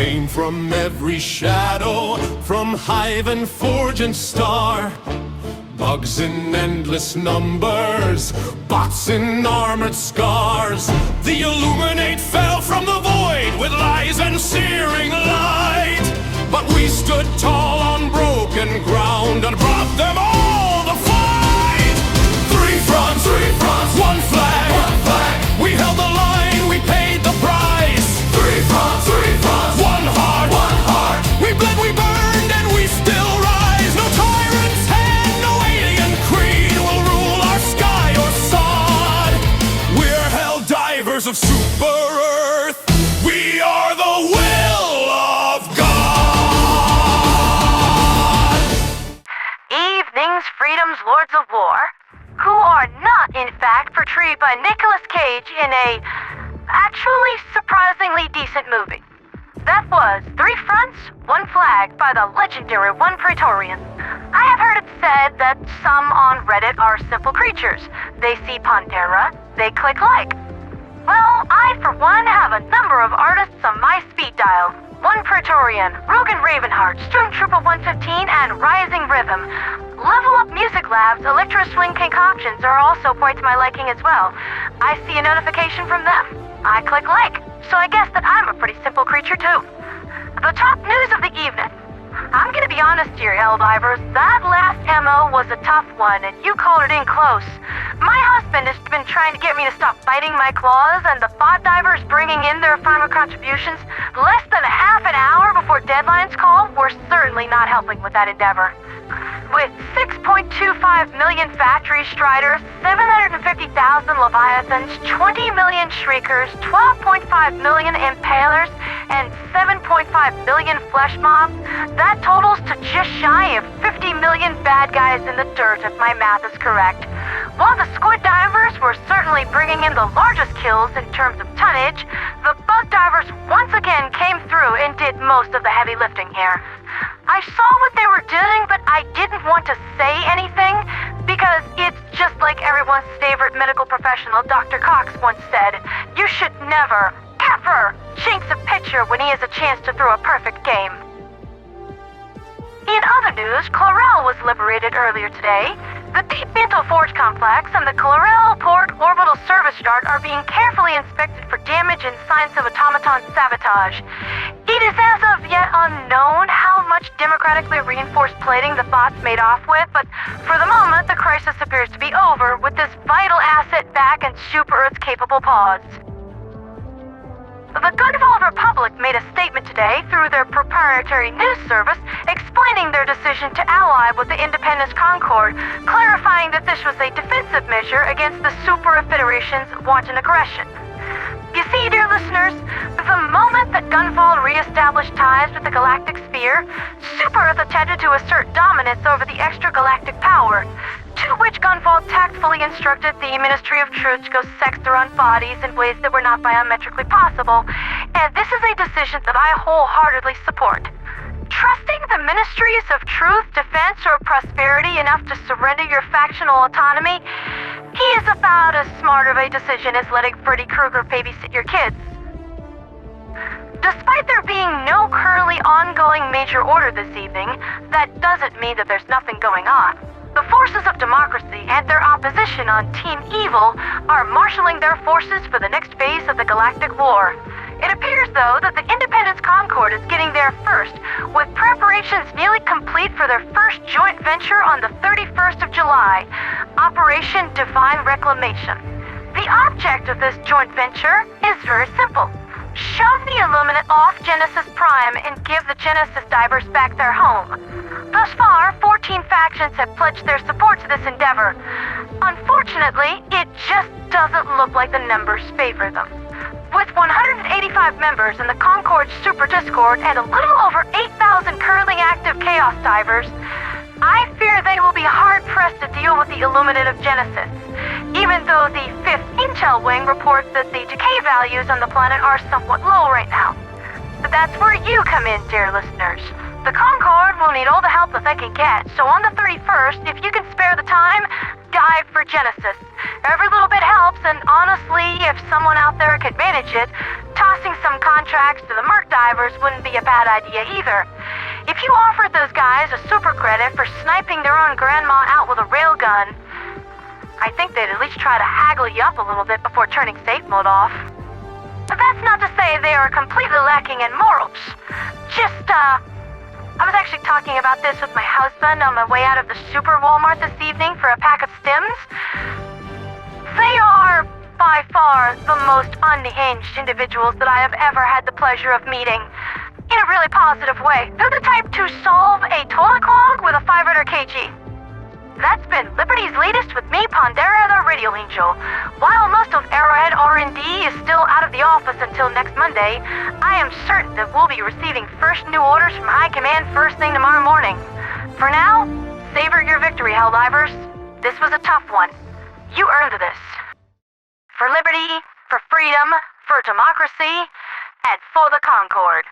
came from every shadow, from hive and forge and star. Bugs in endless numbers, bots in armored scars. The Illuminate fell from the void with lies and searing light. But we stood tall on broken ground and brought them all the fight. Three fronts, one flag, we held the line, we paid the price. Three fronts, one heart, we bled, we burned, and we still rise. No tyrant's hand, no alien creed will rule our sky or sod. We're hell divers of Super Earth, we are the will of God. Evenings, freedoms, lords of war, who are not, in fact, portrayed by Nicolas Cage in a actually surprisingly decent movie. That was Three Fronts, One Flag by the legendary One Praetorian. I have heard it said that some on Reddit are simple creatures. They see Pantera, they click like. Well, I, for one, have a number of artists on my speed dial. One Praetorian, Rogan Ravenheart, Stormtrooper 115, and Rising Rhythm. Level Up Music Lab's Electro Swing concoctions are also quite to my liking as well. I see a notification from them. I click like, so I guess that I'm a pretty simple creature too. The top news of the evening. I'm gonna be honest here, Helldivers, that last MO was a tough one, and you called it in close. My husband has been trying to get me to stop biting my claws, and the Pod Divers bringing in their final contributions less than a half an hour before deadlines call were certainly not helping with that endeavor. With 6.25 million factory striders, 750,000 leviathans, 20 million shriekers, 12.5 million impalers, and 7.5 billion flesh mobs, that totals to just shy of 50 million bad guys in the dirt if my math is correct. While the Squid Divers were certainly bringing in the largest kills in terms of tonnage, the Bug Divers once again came through and did most of the heavy lifting here. I saw what they were doing, but I didn't want to say anything because it's just like everyone's favorite medical professional, Dr. Cox, once said, you should never, ever jinx a pitcher when he has a chance to throw a perfect game. In other news, Chlorel was liberated earlier today. The Deep Mantle Forge Complex and the Chlorel Port Orbital Service Yard are being carefully inspected for damage and signs of automaton sabotage. It is as of yet unknown how much democratically reinforced plating the bots made off with, but for the moment, the crisis appears to be over with this vital asset back in Super Earth's capable paws. The Gunvold Republic made a statement today through their proprietary news service explaining their decision to ally with the Independence Concord, clarifying that this was a defensive measure against the Super Federation's wanton aggression. You see, dear listeners, the moment that Gunvold re-established ties with the Galactic Sphere, Super Earth attempted to assert dominance over the extragalactic power, to which Gunvold tactfully instructed the Ministry of Truth to go sex their own bodies in ways that were not biometrically possible, and this is a decision that I wholeheartedly support. Trusting the Ministries of Truth, Defense, or Prosperity enough to surrender your factional autonomy is about as smart of a decision as letting Freddy Krueger babysit your kids. Despite there being no currently ongoing major order this evening, that doesn't mean that there's nothing going on. The forces of democracy and their opposition on Team Evil are marshaling their forces for the next phase of the Galactic War. It appears, though, that the Independence Concord is getting there first, with preparations nearly complete for their first joint venture on the 31st of July, Operation Divine Reclamation. The object of this joint venture is very simple. Shove the Illuminate off Genesis Prime and give the Genesis Divers back their home. Thus far, 14 factions have pledged their support to this endeavor. Unfortunately, it just doesn't look like the numbers favor them. With 185 members in the Concord's Super Discord and a little over 8,000 currently active Chaos Divers, I fear they will be hard-pressed to deal with the Illuminate of Genesis, even though the 5th Intel Wing reports that the decay values on the planet are somewhat low right now. But that's where you come in, dear listeners. The Concord will need all the help that they can get, so on the 31st, if you can spare the time, dive for Genesis. Every little bit helps, and honestly, if someone out there can manage it, tossing some contracts to the merc divers wouldn't be a bad idea either. If you offered those guys a super credit for sniping their own grandma out with a railgun, I think they'd at least try to haggle you up a little bit before turning safe mode off. But that's not to say they are completely lacking in morals. I was actually talking about this with my husband on my way out of the Super Walmart this evening for a pack of stims. They are, by far, the most unhinged individuals that I have ever had the pleasure of meeting. In a really positive way. They're the type to solve a total clog with a 500 kg. That's been Liberty's latest with me, Pandera the Radio Angel. While most of Arrowhead R&D is still out of the office until next Monday, I am certain that we'll be receiving first new orders from High Command first thing tomorrow morning. For now, savor your victory, Helldivers. This was a tough one. You earned this. For liberty, for freedom, for democracy, and for the Concord.